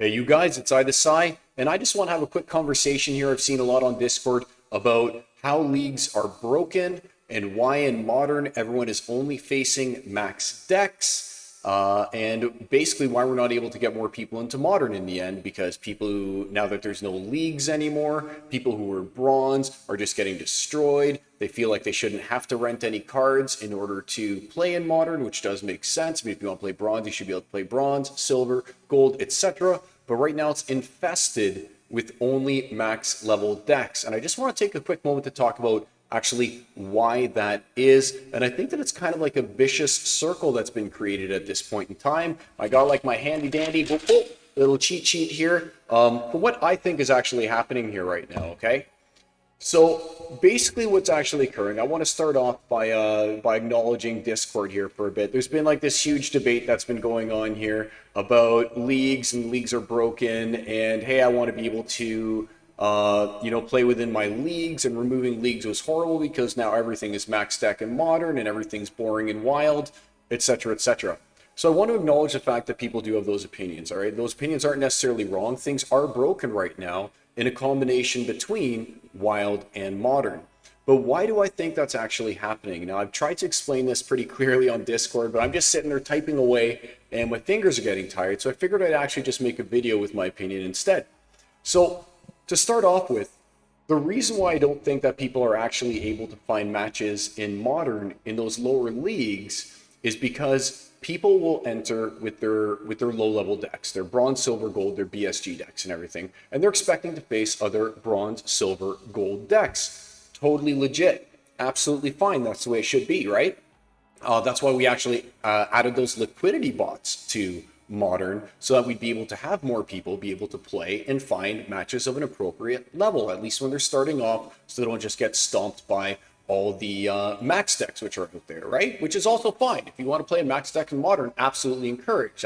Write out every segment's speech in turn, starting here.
Hey, you guys, it's I the Psy, and I just want to have a quick conversation here. I've seen a lot on Discord about how leagues are broken and why in modern everyone is only facing max decks, and basically why we're not able to get more people into modern in the end because people who, now that there's no leagues anymore, people who were bronze are just getting destroyed. They feel like they shouldn't have to rent any cards in order to play in modern, which does make sense. I mean, if you want to play bronze, you should be able to play bronze, silver, gold, etc. But right now it's infested with only max level decks. And I just want to take a quick moment to talk about actually why that is. And I think that it's kind of like a vicious circle that's been created at this point in time. I got like my handy dandy little cheat sheet here for what I think is actually happening here right now, okay? So basically what's actually occurring, I want to start off by acknowledging Discord here for a bit. There's been like this huge debate that's been going on here about leagues, and leagues are broken, and hey, I want to be able to play within my leagues, and removing leagues was horrible because now everything is max deck and modern and everything's boring and wild, etc., etc. So I want to acknowledge the fact that people do have those opinions, all right? Those opinions aren't necessarily wrong. Things are broken right now in a combination between wild and modern. But why do I think that's actually happening? Now, I've tried to explain this pretty clearly on Discord, but I'm just sitting there typing away and my fingers are getting tired. So I figured I'd actually just make a video with my opinion instead. So to start off with, the reason why I don't think that people are actually able to find matches in modern in those lower leagues is because people will enter with their low level decks, their bronze, silver, gold, their BSG decks and everything, and they're expecting to face other bronze, silver, gold decks. Totally legit, absolutely fine. That's the way it should be, right? That's why we actually added those liquidity bots to modern, so that we'd be able to have more people be able to play and find matches of an appropriate level, at least when they're starting off, so they don't just get stomped by all the max decks which are out there, right? Which is also fine. If you want to play a max deck in modern, absolutely encourage.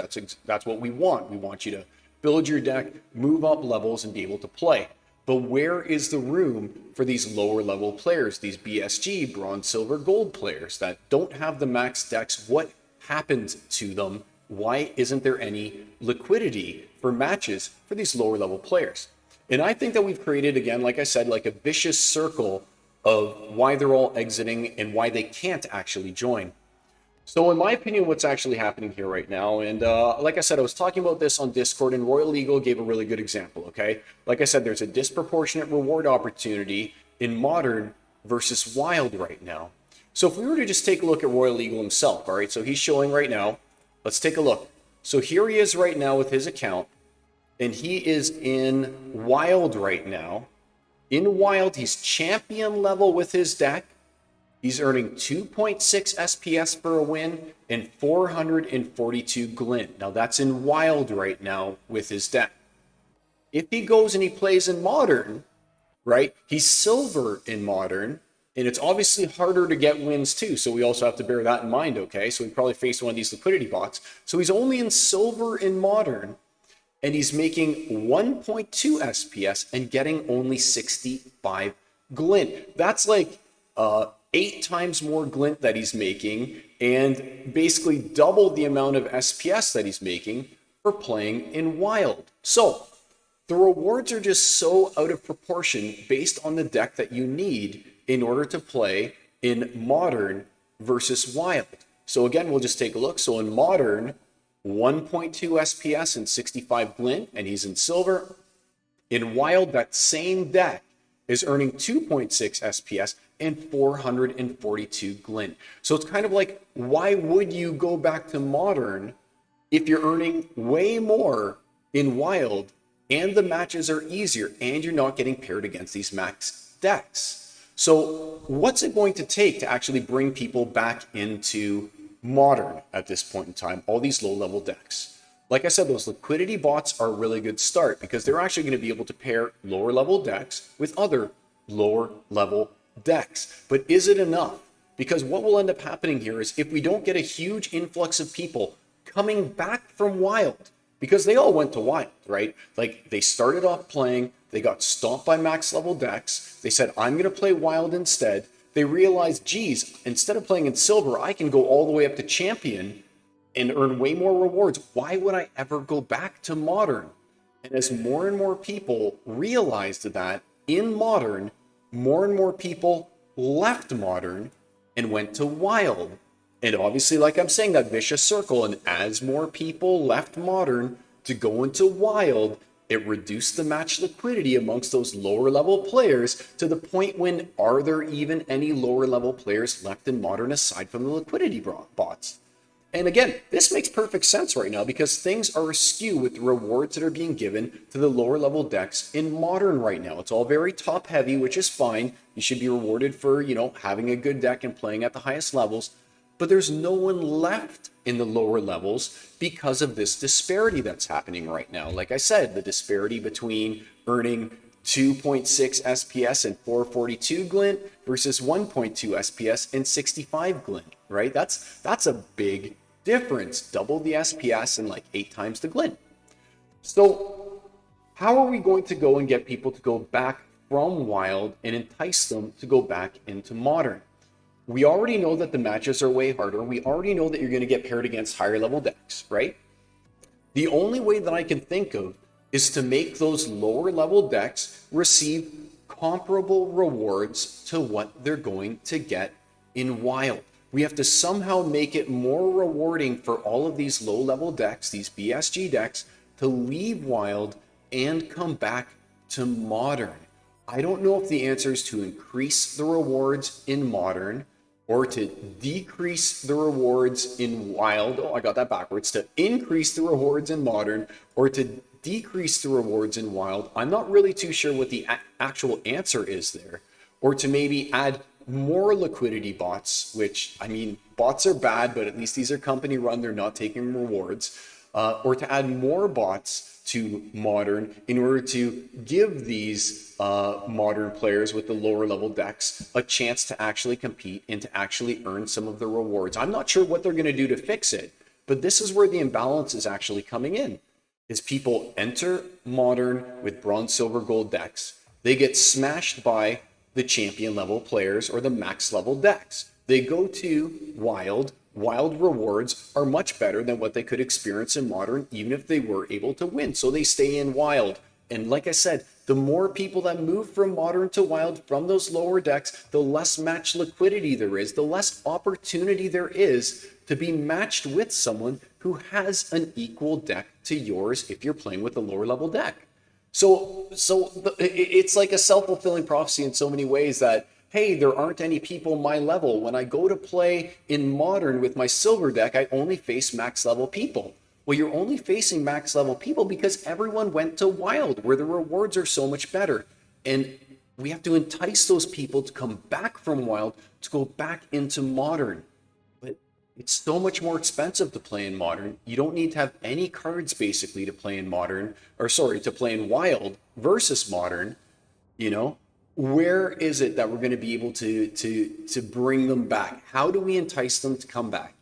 That's what we want. We want you to build your deck, move up levels, and be able to play. But where is the room for these lower level players, these BSG, bronze, silver, gold players that don't have the max decks? What happened to them? Why isn't there any liquidity for matches for these lower level players? And I think that we've created, again, like I said, like a vicious circle of why they're all exiting and why they can't actually join. So in my opinion, what's actually happening here right now, and like I said, I was talking about this on Discord, and Royal Eagle gave a really good example, okay? Like I said, there's a disproportionate reward opportunity in modern versus wild right now. So if we were to just take a look at Royal Eagle himself, all right, so he's showing right now, let's take a look. So here he is right now with his account, and he is in wild right now. In wild, he's champion level with his deck. He's earning 2.6 SPS for a win and 442 glint. Now that's in wild right now with his deck. If he goes and he plays in modern, right, he's silver in modern, and it's obviously harder to get wins too, so we also have to bear that in mind, okay? So we probably face one of these liquidity bots. So he's only in silver in modern, and he's making 1.2 SPS and getting only 65 glint. That's like 8 times more glint that he's making, and basically double the amount of SPS that he's making for playing in wild. So the rewards are just so out of proportion based on the deck that you need in order to play in modern versus wild. So again, we'll just take a look. So in modern, 1.2 SPS and 65 glint, and he's in silver. In wild, that same deck is earning 2.6 SPS and 442 glint. So it's kind of like, why would you go back to modern if you're earning way more in wild and the matches are easier and you're not getting paired against these max decks? So what's it going to take to actually bring people back into modern at this point in time, all these low level decks? Like I said, those liquidity bots are a really good start because they're actually going to be able to pair lower level decks with other lower level decks. But is it enough? Because what will end up happening here is if we don't get a huge influx of people coming back from wild, because they all went to wild, right? Like they started off playing, they got stomped by max level decks. They said, I'm going to play wild instead. They realized, geez, instead of playing in silver, I can go all the way up to champion and earn way more rewards. Why would I ever go back to modern? And as more and more people realized that in modern, more and more people left modern and went to wild. And obviously, like I'm saying, that vicious circle. And as more people left modern to go into wild, it reduced the match liquidity amongst those lower level players to the point when are there even any lower level players left in modern aside from the liquidity bots? And again, this makes perfect sense right now because things are askew with the rewards that are being given to the lower level decks in modern right now. It's all very top heavy, which is fine. You should be rewarded for, having a good deck and playing at the highest levels. But there's no one left in the lower levels because of this disparity that's happening right now. Like I said, the disparity between earning 2.6 SPS and 442 glint versus 1.2 SPS and 65 glint, right? That's a big difference. Double the SPS and like 8 times the glint. So how are we going to go and get people to go back from wild and entice them to go back into modern? We already know that the matches are way harder. We already know that you're going to get paired against higher level decks, right? The only way that I can think of is to make those lower level decks receive comparable rewards to what they're going to get in wild. We have to somehow make it more rewarding for all of these low level decks, these BSG decks, to leave wild and come back to modern. I don't know if the answer is to increase the rewards in modern or to decrease the rewards in wild. Oh, I got that backwards. To increase the rewards in modern or to decrease the rewards in wild. I'm not really too sure what the actual answer is there. Or to maybe add more liquidity bots, which, I mean, bots are bad, but at least these are company run. They're not taking rewards. Or to add more bots to modern in order to give these modern players with the lower level decks a chance to actually compete and to actually earn some of the rewards. I'm not sure what they're going to do to fix it, but this is where the imbalance is actually coming in. Is people enter modern with bronze, silver, gold decks. They get smashed by the champion level players or the max level decks. They go to wild. Wild rewards are much better than what they could experience in modern, even if they were able to win. So they stay in wild. And like I said, the more people that move from modern to wild from those lower decks, the less match liquidity there is, the less opportunity there is to be matched with someone who has an equal deck to yours if you're playing with a lower level deck. So it's like a self-fulfilling prophecy in so many ways that, hey, there aren't any people my level. When I go to play in modern with my silver deck, I only face max level people. Well, you're only facing max level people because everyone went to wild where the rewards are so much better. And we have to entice those people to come back from wild to go back into modern. But it's so much more expensive to play in modern. You don't need to have any cards basically to play in modern, to play in wild versus modern, Where is it that we're going to be able to bring them back? How do we entice them to come back?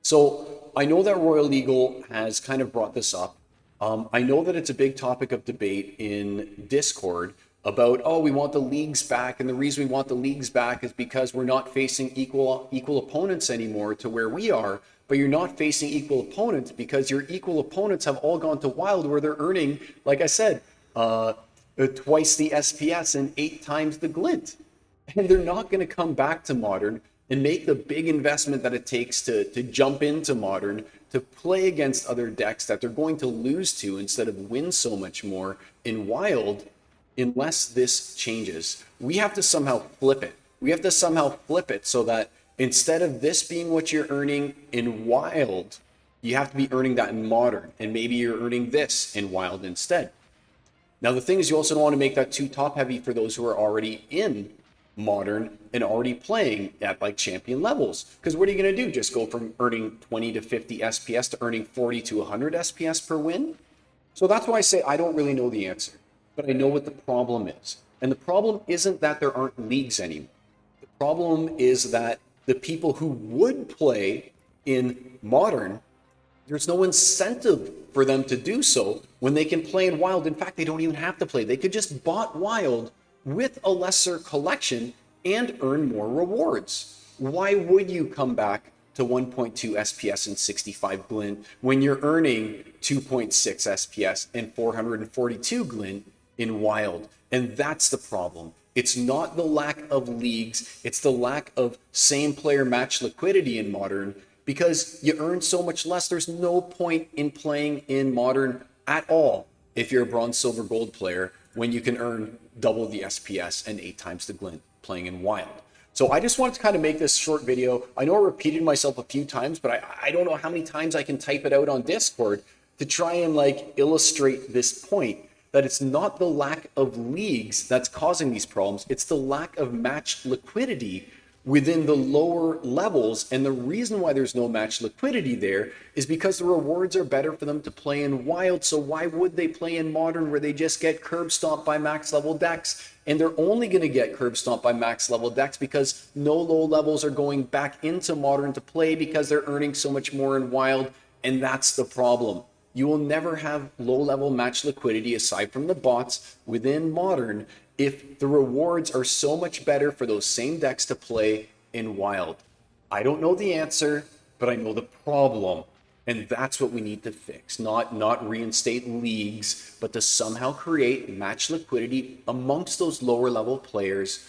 So I know that Royal Eagle has kind of brought this up. I know that it's a big topic of debate in Discord about, we want the leagues back. And the reason we want the leagues back is because we're not facing equal opponents anymore to where we are. But you're not facing equal opponents because your equal opponents have all gone to wild where they're earning, like I said, twice the SPS and 8 times the glint. And they're not going to come back to modern and make the big investment that it takes to jump into modern, to play against other decks that they're going to lose to instead of win so much more in wild, unless this changes. We have to somehow flip it. We have to somehow flip it so that instead of this being what you're earning in wild, you have to be earning that in modern. And maybe you're earning this in wild instead. Now, the thing is, you also don't want to make that too top heavy for those who are already in modern and already playing at like champion levels. Because what are you going to do? Just go from earning 20 to 50 SPS to earning 40 to 100 SPS per win? So that's why I say I don't really know the answer, but I know what the problem is. And the problem isn't that there aren't leagues anymore. The problem is that the people who would play in modern, there's no incentive for them to do so when they can play in wild. In fact, they don't even have to play. They could just bot wild with a lesser collection and earn more rewards. Why would you come back to 1.2 SPS and 65 glint when you're earning 2.6 SPS and 442 glint in wild. And that's the problem. It's not the lack of leagues, it's the lack of same player match liquidity in modern, because you earn so much less. There's no point in playing in modern at all if you're a bronze, silver, gold player when you can earn double the SPS and 8 times the glint playing in wild. So I just wanted to kind of make this short video. I know I repeated myself a few times, but I don't know how many times I can type it out on Discord to try and like illustrate this point, that it's not the lack of leagues that's causing these problems. It's the lack of match liquidity within the lower levels. And the reason why there's no match liquidity there is because the rewards are better for them to play in wild. So why would they play in modern where they just get curb stomped by max level decks? And they're only going to get curb stomped by max level decks because no low levels are going back into modern to play because they're earning so much more in wild. And that's the problem. You will never have low-level match liquidity aside from the bots within modern if the rewards are so much better for those same decks to play in wild. I don't know the answer, but I know the problem. And that's what we need to fix. Not reinstate leagues, but to somehow create match liquidity amongst those lower-level players.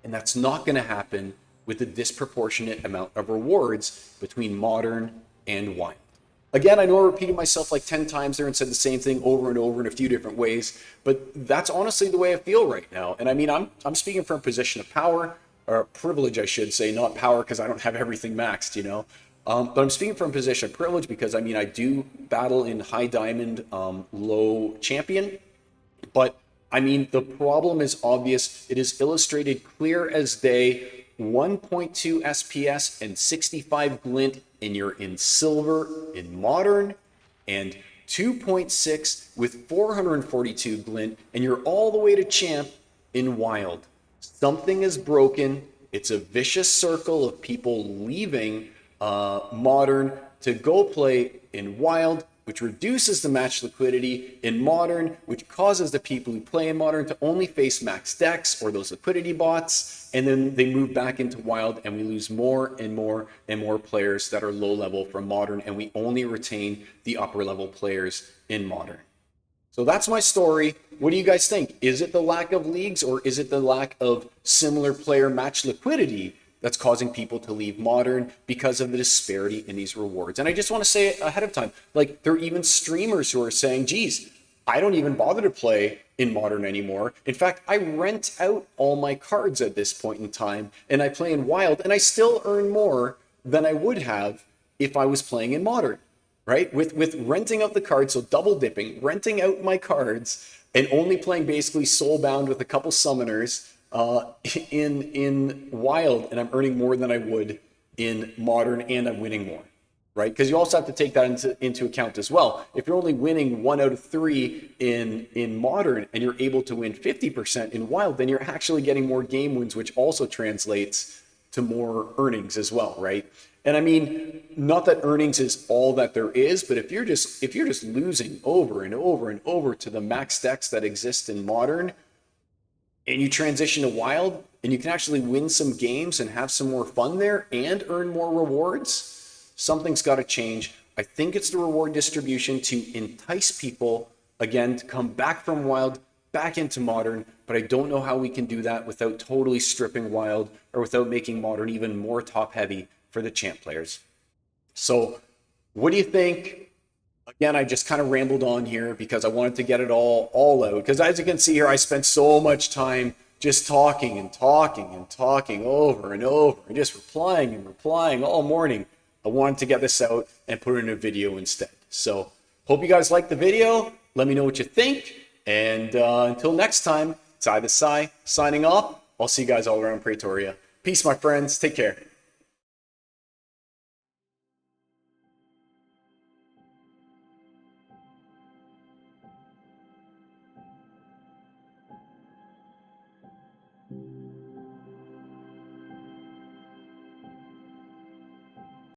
And that's not going to happen with a disproportionate amount of rewards between modern and wild. Again, I know I repeated myself like 10 times there and said the same thing over and over in a few different ways, but that's honestly the way I feel right now. And I mean, I'm speaking from a position of power, or privilege, I should say, not power because I don't have everything maxed, you know. But I'm speaking from a position of privilege because I mean, I do battle in high diamond, low champion, but I mean, the problem is obvious. It is illustrated clear as day. 1.2 SPS and 65 glint and you're in silver in modern, and 2.6 with 442 glint and you're all the way to champ in wild. Something is broken. It's a vicious circle of people leaving modern to go play in wild, which reduces the match liquidity in modern, which causes the people who play in modern to only face max decks or those liquidity bots, and then they move back into wild and we lose more and more and more players that are low level from modern, and we only retain the upper level players in modern. So that's my story. What do you guys think? Is it the lack of leagues, or is it the lack of similar player match liquidity that's causing people to leave modern because of the disparity in these rewards? And I just want to say it ahead of time, like there are even streamers who are saying, geez, I don't even bother to play in modern anymore. In fact, I rent out all my cards at this point in time and I play in wild and I still earn more than I would have if I was playing in modern, right? With renting out the cards, so double dipping, renting out my cards and only playing basically soulbound with a couple summoners in wild, and I'm earning more than I would in modern, and I'm winning more, right? Because you also have to take that into account as well. If you're only winning 1 out of 3 in modern and you're able to win 50% in wild, then you're actually getting more game wins, which also translates to more earnings as well, right? And I mean, not that earnings is all that there is, but if you're just losing over and over and over to the max decks that exist in modern, and you transition to wild and you can actually win some games and have some more fun there and earn more rewards, something's got to change. I think it's the reward distribution to entice people again to come back from wild back into modern, but I don't know how we can do that without totally stripping wild or without making modern even more top heavy for the champ players. So what do you think? Again, I just kind of rambled on here because I wanted to get it all out. Because as you can see here, I spent so much time just talking and talking and talking over and over and just replying and replying all morning. I wanted to get this out and put it in a video instead. So hope you guys liked the video. Let me know what you think. And until next time, it's I the Psy signing off. I'll see you guys all around Praetoria. Peace, my friends. Take care.